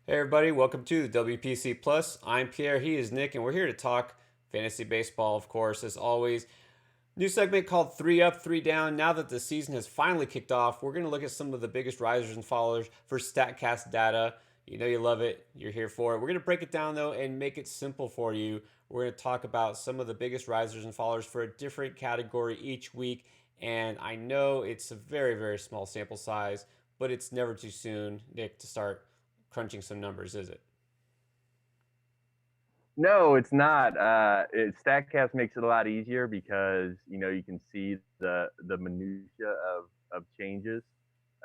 Hey everybody, welcome to the WPC Plus. I'm Pierre, he is Nick, and we're here to talk fantasy baseball, of course, as always. New segment called Three Up, Three Down. Now that the season has finally kicked off, we're going to look at some of the biggest risers and fallers for Statcast data. You know you love it, you're here for it. We're going to break it down though and make it simple for you. We're going to talk about some of the biggest risers and fallers for a different category each week. And I know it's a very, very small sample size, but it's never too soon, Nick, to start crunching some numbers, is it? No, it's not. Statcast makes it a lot easier because you can see the minutia of changes.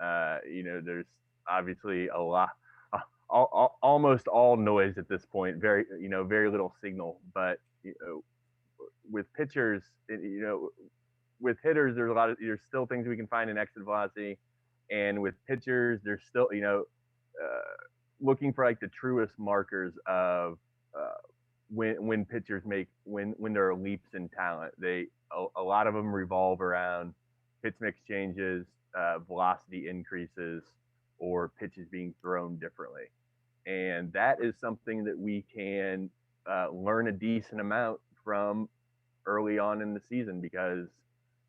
There's obviously a lot, almost all noise at this point. Very little signal. But with pitchers, with hitters, there's still things we can find in exit velocity, and with pitchers, there's still looking for like the truest markers of when pitchers make when there are leaps in talent. A lot of them revolve around pitch mix changes, velocity increases, or pitches being thrown differently, and that is something that we can learn a decent amount from early on in the season because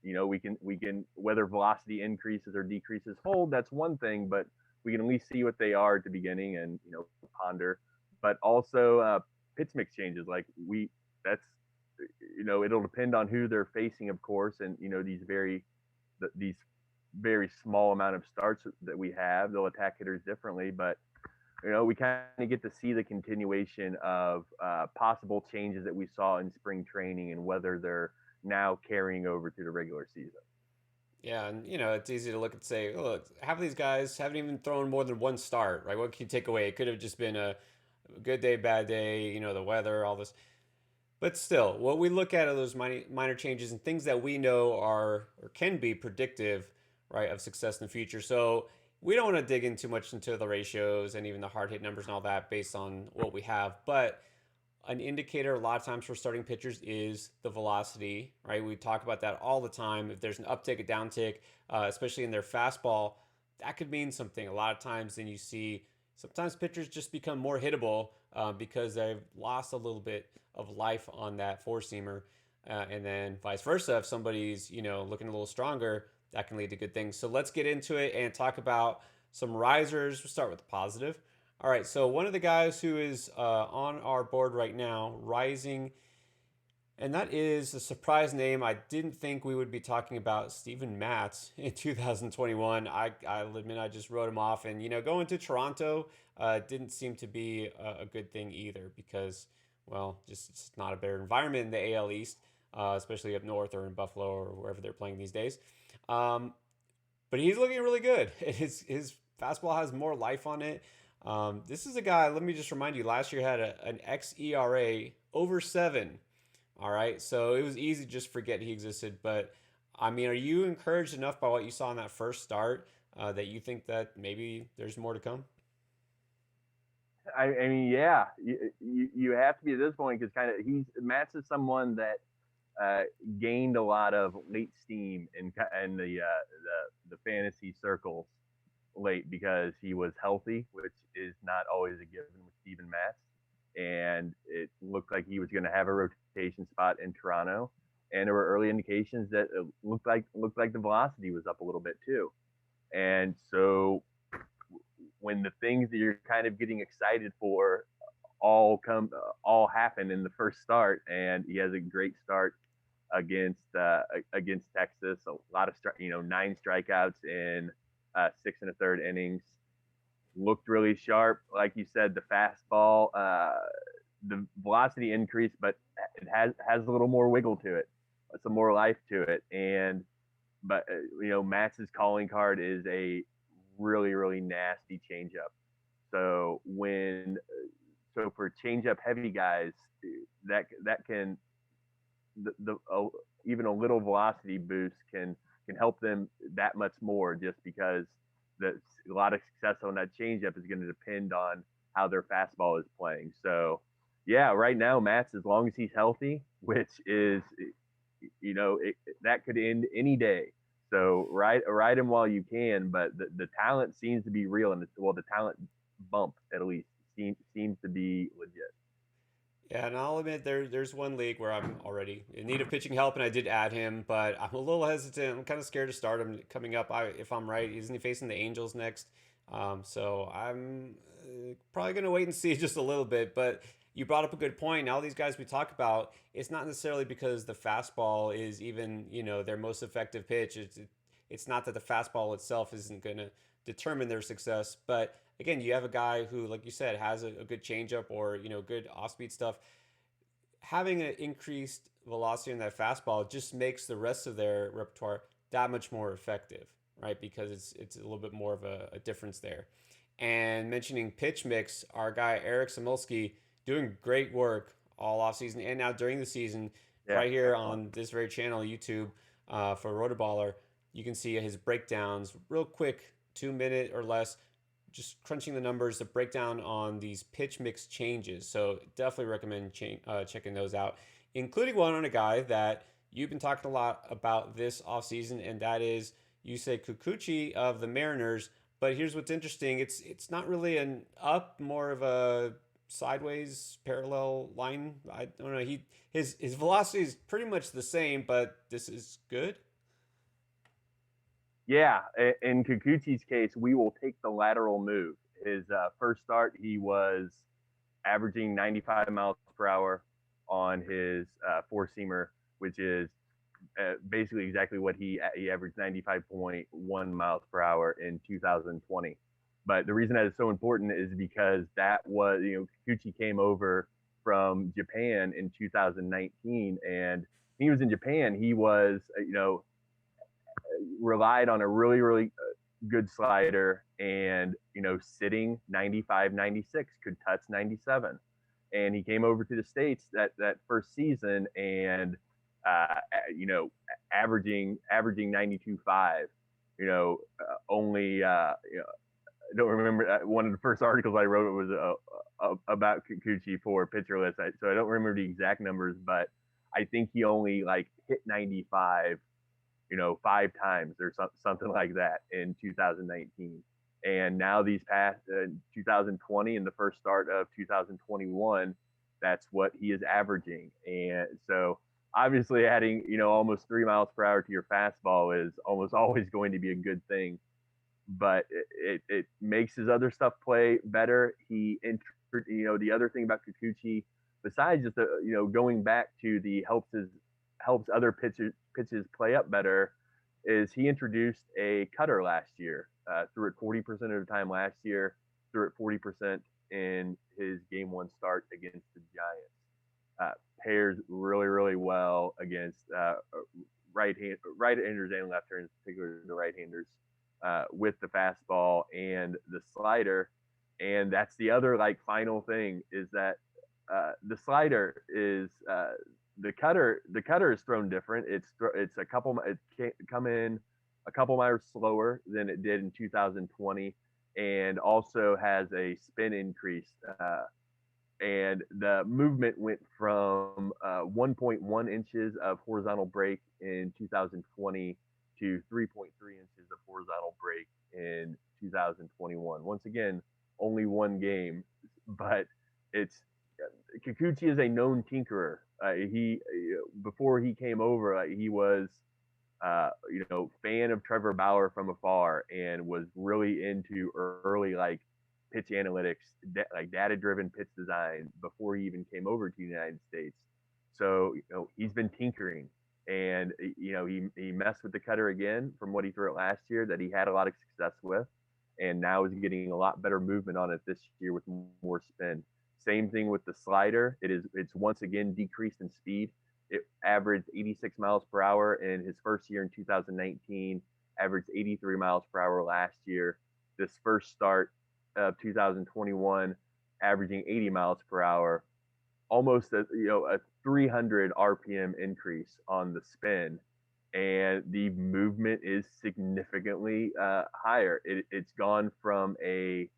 we can whether velocity increases or decreases hold, that's one thing, but we can at least see what they are at the beginning and ponder. But also pitch mix changes, like we that's it'll depend on who they're facing, of course, and these very small amount of starts that we have, they'll attack hitters differently, but we kind of get to see the continuation of possible changes that we saw in spring training and whether they're now carrying over to the regular season. Yeah, and it's easy to look and say, oh, look, half of these guys haven't even thrown more than one start, right? What can you take away? It could have just been a good day, bad day, the weather, all this. But still, what we look at are those minor changes and things that we know are or can be predictive, right, of success in the future. So we don't want to dig in too much into the ratios and even the hard hit numbers and all that based on what we have. But an indicator a lot of times for starting pitchers is the velocity, right? We talk about that all the time. If there's an uptick, a downtick, especially in their fastball, that could mean something. A lot of times, then you see sometimes pitchers just become more hittable because they've lost a little bit of life on that four seamer, and then vice versa. If somebody's looking a little stronger, that can lead to good things. So let's get into it and talk about some risers. We'll start with the positive. All right, so one of the guys who is on our board right now, rising, and that is a surprise name. I didn't think we would be talking about Steven Matz in 2021. I'll admit I just wrote him off, and going to Toronto didn't seem to be a good thing either because, well, just it's not a better environment in the AL East, especially up north or in Buffalo or wherever they're playing these days. Um, but he's looking really good. His fastball has more life on it. This is a guy. Let me just remind you. Last year had an xERA over 7. All right, so it was easy to just forget he existed. But I mean, are you encouraged enough by what you saw in that first start that you think that maybe there's more to come? I mean, yeah, you have to be at this point because kind of he's Matt's is someone that uh, gained a lot of late steam in the fantasy circles late because he was healthy, which is not always a given with Steven Matz. And it looked like he was going to have a rotation spot in Toronto. And there were early indications that it looked like the velocity was up a little bit too. And so when the things that you're kind of getting excited for all happen in the first start, and he has a great start against Texas. A lot of 9 strikeouts in 6 1/3 innings. Looked really sharp, like you said. The fastball, the velocity increase, but it has a little more wiggle to it, some more life to it, and but Matt's calling card is a really nasty changeup. So for changeup heavy guys, that can the even a little velocity boost can help them that much more just because a lot of success on that changeup is going to depend on how their fastball is playing. So yeah, right now Matt's, as long as he's healthy, which is that could end any day. So ride him while you can, but the talent seems to be real, and well, the talent bump at least seems to be legit. Yeah, and I'll admit there's one league where I'm already in need of pitching help, and I did add him, but I'm a little hesitant. I'm kind of scared to start him coming up. If I'm right, isn't he facing the Angels next? So I'm probably gonna wait and see just a little bit. But you brought up a good point. Now these guys we talk about, it's not necessarily because the fastball is even their most effective pitch. It's not that the fastball itself isn't gonna determine their success, but again, you have a guy who, like you said, has a good changeup or good off speed stuff. Having an increased velocity in that fastball just makes the rest of their repertoire that much more effective, right? Because it's a little bit more of a difference there. And mentioning pitch mix, our guy Eric Samulski doing great work all off season and now during the season, Yeah, right here excellent. on this very channel, YouTube, for RotoBaller. You can see his breakdowns real quick, 2 minute or less, just crunching the numbers, the breakdown on these pitch mix changes. So definitely recommend checking those out, including one on a guy that you've been talking a lot about this offseason, and that is Yusei Kikuchi of the Mariners. But here's what's interesting: it's not really an up, more of a sideways parallel line. I don't know. His velocity is pretty much the same, but this is good. Yeah, in Kikuchi's case, we will take the lateral move. His first start, he was averaging 95 miles per hour on his four seamer, which is basically exactly what he averaged 95.1 miles per hour in 2020. But the reason that is so important is because that was, Kikuchi came over from Japan in 2019, and he was in Japan. He was, relied on a really, really good slider and, sitting 95, 96, could touch 97. And he came over to the States that first season and, averaging 92.5, only, I don't remember. One of the first articles I wrote was about Kikuchi for Pitcher List, so I don't remember the exact numbers, but I think he only hit 95 5 times or something like that in 2019. And now these past 2020 and the first start of 2021, that's what he is averaging. And so obviously adding, almost 3 miles per hour to your fastball is almost always going to be a good thing. But it makes his other stuff play better. The other thing about Kikuchi, besides just going back to the helps other pitches play up better, is he introduced a cutter last year. Threw it 40% of the time last year. Threw it 40% in his game one start against the Giants. Pairs really, really well against right-handers and left-handers, particularly the right-handers, with the fastball and the slider. And that's the other final thing is that the slider is the cutter is thrown different. It come in a couple miles slower than it did in 2020, and also has a spin increase. And the movement went from 1.1 inches of horizontal break in 2020 to 3.3 inches of horizontal break in 2021. Once again, only one game, but it's Kikuchi is a known tinkerer. He before he came over, he was fan of Trevor Bauer from afar and was really into early pitch analytics, data-driven pitch design before he even came over to the United States. So he's been tinkering, and he messed with the cutter again from what he threw it last year that he had a lot of success with, and now is getting a lot better movement on it this year with more spin. Same thing with the slider. It's once again decreased in speed. It averaged 86 miles per hour in his first year in 2019, averaged 83 miles per hour last year. This first start of 2021, averaging 80 miles per hour, almost a 300 RPM increase on the spin, and the movement is significantly higher. It's gone from a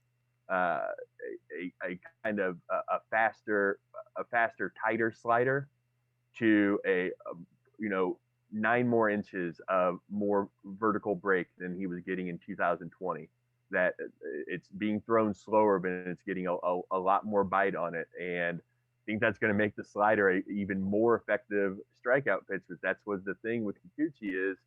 kind of a faster, tighter slider to a 9 more inches of more vertical break than he was getting in 2020. that it's being thrown slower, but it's getting a lot more bite on it. And I think that's going to make the slider a even more effective strikeout pitch. But that's what the thing with Kikuchi is,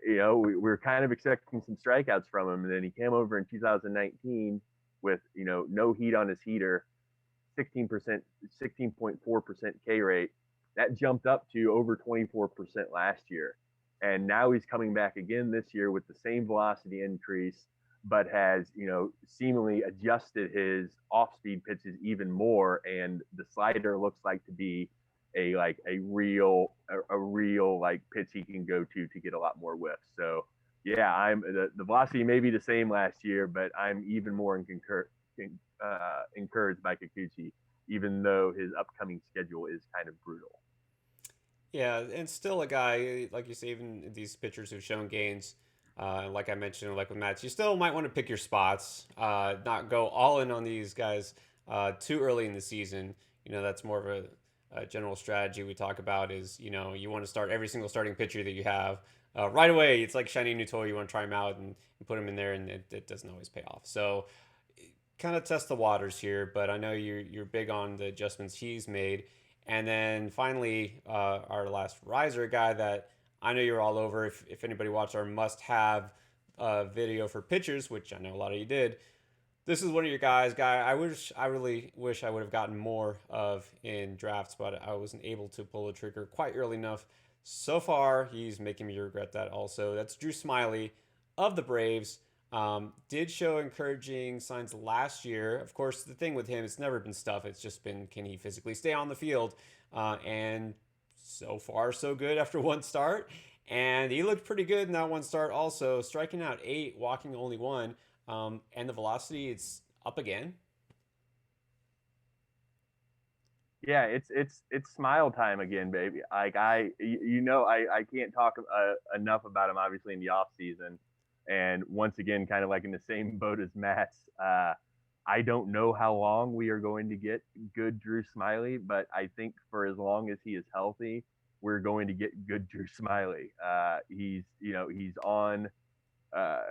we were kind of expecting some strikeouts from him, and then he came over in 2019 with no heat on his heater, 16%, 16.4% K rate. That jumped up to over 24% last year, and now he's coming back again this year with the same velocity increase, but has seemingly adjusted his off-speed pitches even more, and the slider looks like to be a real like pitch he can go to get a lot more whiffs. So yeah, the velocity may be the same last year, but I'm even more encouraged by Kikuchi, even though his upcoming schedule is kind of brutal. Yeah, and still a guy like you say, even these pitchers who've shown gains. Like I mentioned, like with Mats, you still might want to pick your spots, not go all in on these guys too early in the season. That's more of a general strategy we talk about is, you want to start every single starting pitcher that you have right away. It's like shiny new toy. You want to try them out and put them in there, and it doesn't always pay off. So kind of test the waters here, but I know you're big on the adjustments he's made. And then finally, our last riser guy that I know you're all over. If anybody watched our must-have video for pitchers, which I know a lot of you did, this is one of your guys. I really wish I would have gotten more of in drafts, but I wasn't able to pull the trigger quite early enough. So far, he's making me regret that also. That's Drew Smiley of the Braves. Did show encouraging signs last year. Of course, the thing with him, it's never been stuff. It's just been, can he physically stay on the field? And so far, so good after one start. And he looked pretty good in that one start also, striking out 8, walking only 1. And the velocity, it's up again. Yeah, it's smile time again, baby. Like I can't talk enough about him. Obviously in the off season, and once again, kind of like in the same boat as Matt's. I don't know how long we are going to get good Drew Smiley, but I think for as long as he is healthy, we're going to get good Drew Smiley. He's on. Uh,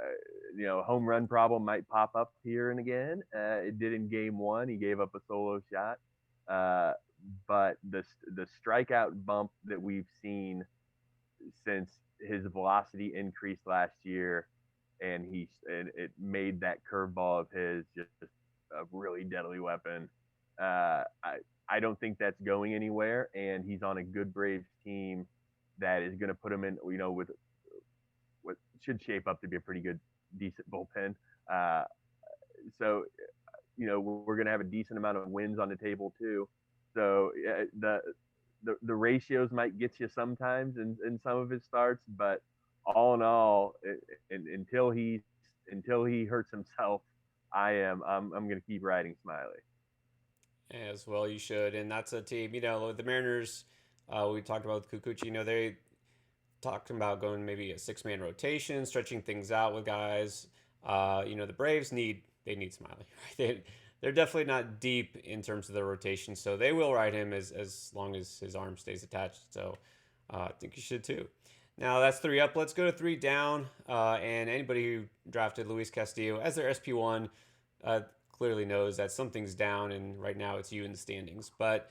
home run problem might pop up here and again. It did in game one. He gave up a solo shot. Uh, but the strikeout bump that we've seen since his velocity increased last year, and it made that curveball of his just a really deadly weapon. I don't think that's going anywhere, and he's on a good Braves team that is going to put him in, with what should shape up to be a pretty good, decent bullpen. Uh, so, we're going to have a decent amount of wins on the table too. So the ratios might get you sometimes in some of his starts, but all in all, until he hurts himself, I'm going to keep riding Smiley. As well, you should. And that's a team, the Mariners, we talked about with Kikuchi, they talked about going maybe a 6-man rotation, stretching things out with guys. The Braves they need Smiley. Right? They're definitely not deep in terms of their rotation, so they will ride him as long as his arm stays attached. So I think you should too. Now that's 3 up. Let's go to 3 down. And anybody who drafted Luis Castillo as their SP1 clearly knows that something's down, and right now it's you in the standings. But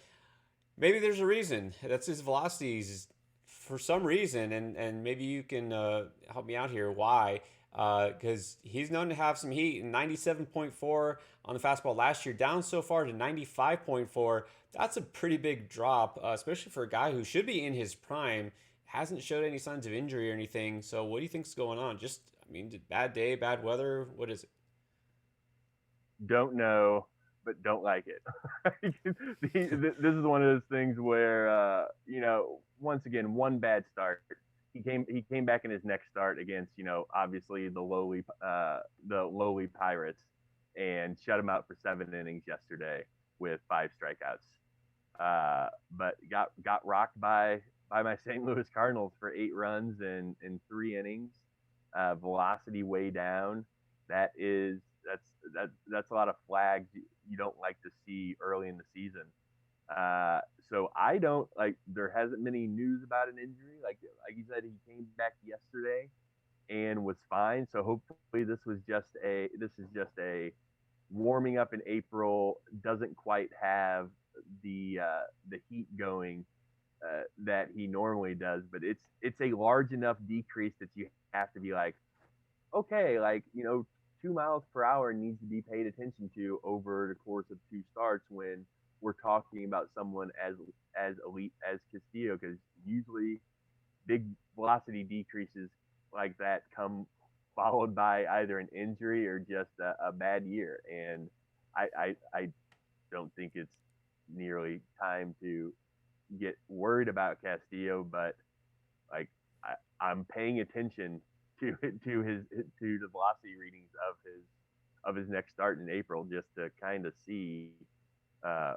maybe there's a reason. That's his velocities for some reason, and maybe you can help me out here. Why? Because he's known to have some heat. 97.4 on the fastball last year, down so far to 95.4. That's a pretty big drop, especially for a guy who should be in his prime. Hasn't showed any signs of injury or anything. So what do you think's going on? Just, bad day, bad weather? What is it? Don't know, but don't like it. This is one of those things where once again, one bad start. He came back in his next start against obviously the lowly Pirates, and shut him out for 7 innings yesterday with 5 strikeouts. But got rocked by my St. Louis Cardinals for 8 runs in 3 innings. Velocity way down. That's a lot of flags you don't like to see early in the season. So I don't like. There hasn't been any news about an injury. Like you said, he came back yesterday, and was fine. So hopefully this is just a warming up in April. Doesn't quite have the heat going that he normally does, but it's a large enough decrease that you have to be like, okay, like, 2 miles per hour needs to be paid attention to over the course of two starts when we're talking about someone as elite as Castillo, because usually big velocity decreases like that come followed by either an injury or just a bad year. And I don't think it's nearly time to get worried about Castillo, but like I'm paying attention to the velocity readings of his next start in April just to kind of see uh,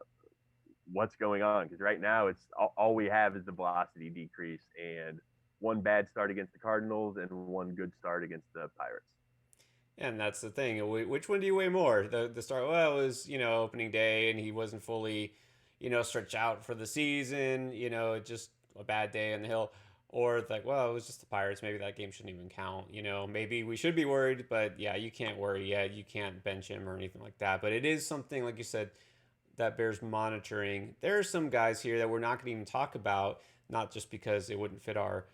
what's going on, because right now it's all we have is the velocity decrease and one bad start against the Cardinals and one good start against the Pirates. And that's the thing. Which one do you weigh more? The start, well, it was, opening day and he wasn't fully, stretched out for the season, just a bad day on the hill. Or it's like, well, it was just the Pirates. Maybe that game shouldn't even count. Maybe we should be worried, but yeah, you can't worry yet. You can't bench him or anything like that. But it is something, like you said, that bears monitoring. There are some guys here that we're not going to even talk about, not just because it wouldn't fit our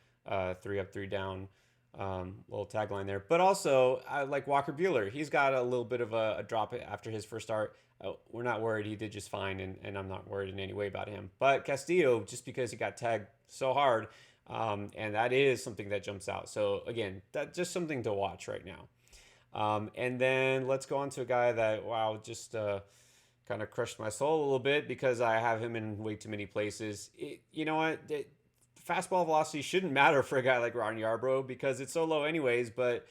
three up, three down little tagline there, but also like Walker Bueller. He's got a little bit of a drop after his first start. We're not worried. He did just fine, and I'm not worried in any way about him. But Castillo, just because he got tagged so hard, and that is something that jumps out. So again, that's just something to watch right now. And then let's go on to a guy that, wow, just kind of crushed my soul a little bit because I have him in way too many places. You know what? Fastball velocity shouldn't matter for a guy like Ron Yarbrough because it's so low anyways. But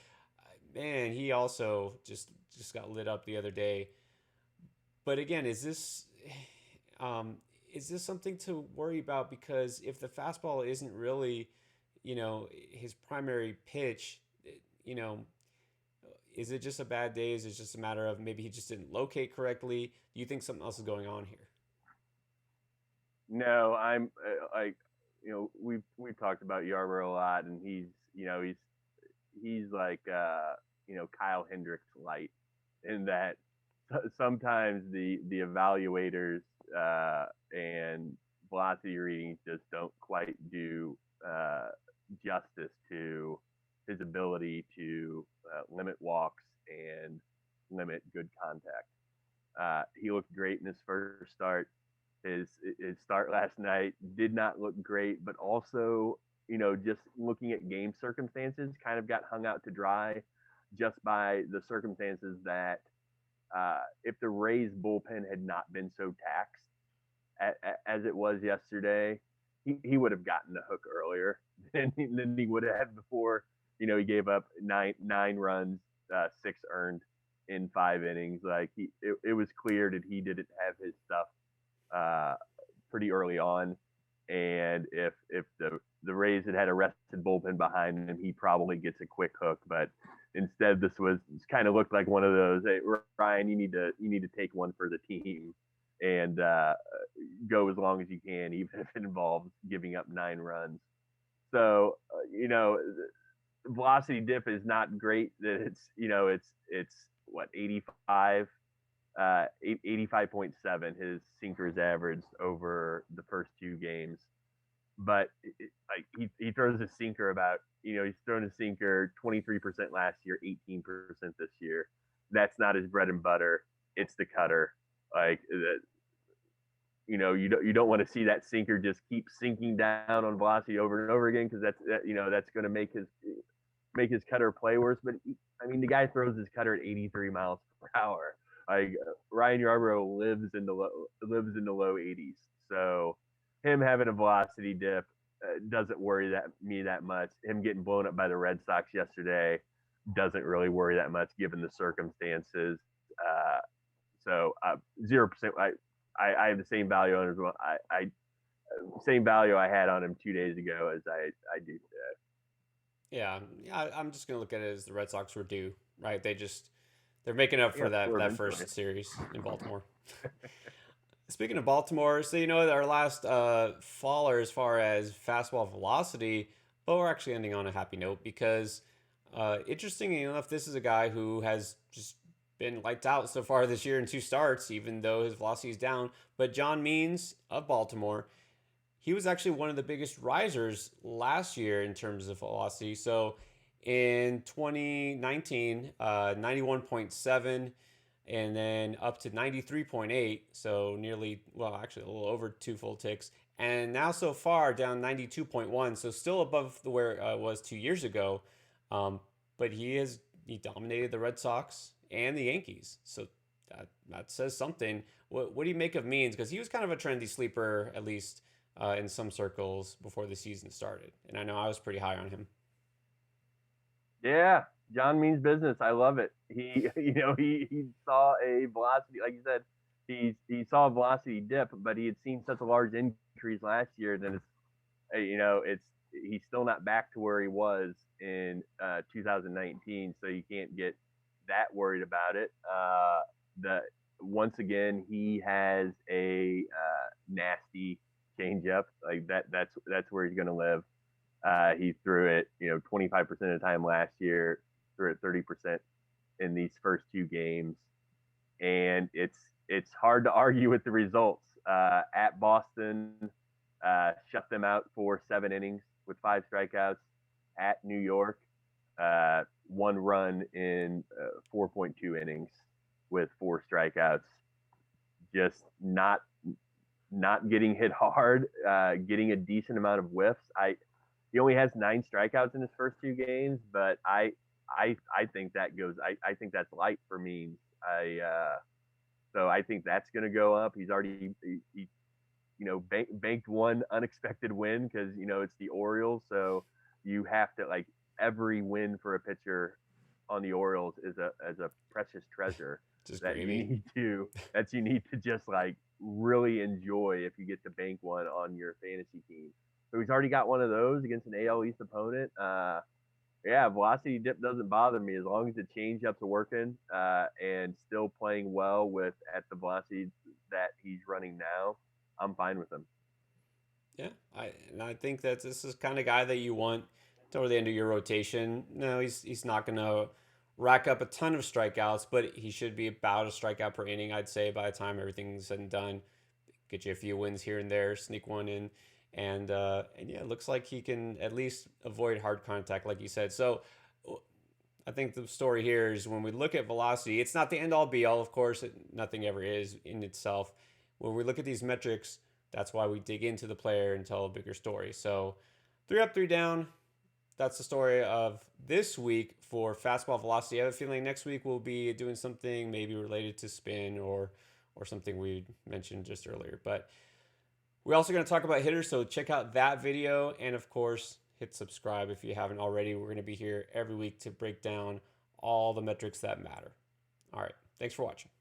man, he also just got lit up the other day. But again, is this something to worry about? Because if the fastball isn't really, his primary pitch, you know, is it just a bad day? Is it just a matter of maybe he just didn't locate correctly? Do you think something else is going on here? No, I'm like, we've talked about Yarbrough a lot, and he's like Kyle Hendricks light in that sometimes the evaluators and velocity readings just don't quite do justice to his ability to limit walks and limit good contact. He looked great in his first start. His start last night did not look great, but also, just looking at game circumstances, kind of got hung out to dry just by the circumstances that if the Rays bullpen had not been so taxed as it was yesterday, he would have gotten the hook earlier than he would have before. He gave up nine runs, six earned in 5 innings. Like it was clear that he didn't have his stuff uh, pretty early on, and if the Rays had a rested bullpen behind him, he probably gets a quick hook. But instead, this kind of looked like one of those. Hey, Ryan, you need to take one for the team and go as long as you can, even if it involves giving up 9 runs. So the velocity dip is not great. It's what 85 85.7 his sinkers averaged over the first 2 games. But he throws a sinker about, he's thrown a sinker 23% last year, 18% this year. That's not his bread and butter. It's the cutter. Like you don't want to see that sinker just keep sinking down on velocity over and over again, because that's going to make his cutter play worse. But the guy throws his cutter at 83 miles per hour. Like Ryan Yarbrough lives in the low 80s. So him having a velocity dip doesn't worry me that much. Him getting blown up by the Red Sox yesterday doesn't really worry that much given the circumstances. So 0%. I have the same value on him as well. I same value I had on him 2 days ago as I do today. Yeah, I'm just gonna look at it as the Red Sox were due, right? They're making up for that first series in Baltimore. Speaking of Baltimore, so our last faller as far as fastball velocity, but we're actually ending on a happy note because Interestingly enough, this is a guy who has just been lights out so far this year in 2 starts, even though his velocity is down. But John Means of Baltimore, he was actually one of the biggest risers last year in terms of velocity. So in 2019, 91.7, and then up to 93.8. So nearly, well, actually a little over 2 full ticks. And now so far down 92.1. So still above where it was 2 years ago. Um, but he dominated the Red Sox and the Yankees. So that says something. What do you make of Means? Because he was kind of a trendy sleeper, at least in some circles before the season started. And I know I was pretty high on him. Yeah, John means business. I love it. He saw a velocity, like you said, he saw a velocity dip, but he had seen such a large increase last year that it's he's still not back to where he was in 2019, so you can't get that worried about it. The Once again, he has a nasty changeup like that. That's where he's going to live. He threw it, 25% of the time last year, threw it 30% in these first 2 games, and it's hard to argue with the results. At Boston, shut them out for 7 innings with 5 strikeouts. At New York, 1 run in 4.2 innings with 4 strikeouts. Just not getting hit hard, getting a decent amount of whiffs. He only has 9 strikeouts in his first 2 games, but I think that goes. I think that's light for Means. So I think that's going to go up. He's already banked one unexpected win because it's the Orioles, so you have to like every win for a pitcher on the Orioles is a precious treasure Just that gravy. you need to just like really enjoy if you get to bank one on your fantasy team. So he's already got one of those against an AL East opponent. Yeah, velocity dip doesn't bother me as long as the changeups are working and still playing well with at the velocity that he's running now. I'm fine with him. Yeah, I think that this is kind of guy that you want toward the end of your rotation. No, he's not going to rack up a ton of strikeouts, but he should be about a strikeout per inning, I'd say, by the time everything's said and done. Get you a few wins here and there, sneak one in, and yeah, it looks like he can at least avoid hard contact, like you said. So I think the story here is when we look at velocity, it's not the end all be all, of course. Nothing ever is in itself. When we look at these metrics, that's why we dig into the player and tell a bigger story. So 3 up, 3 down. That's the story of this week for fastball velocity. I have a feeling next week we'll be doing something maybe related to spin or something we mentioned just earlier. But we're also going to talk about hitters, so check out that video. And of course, hit subscribe if you haven't already. We're going to be here every week to break down all the metrics that matter. All right. Thanks for watching.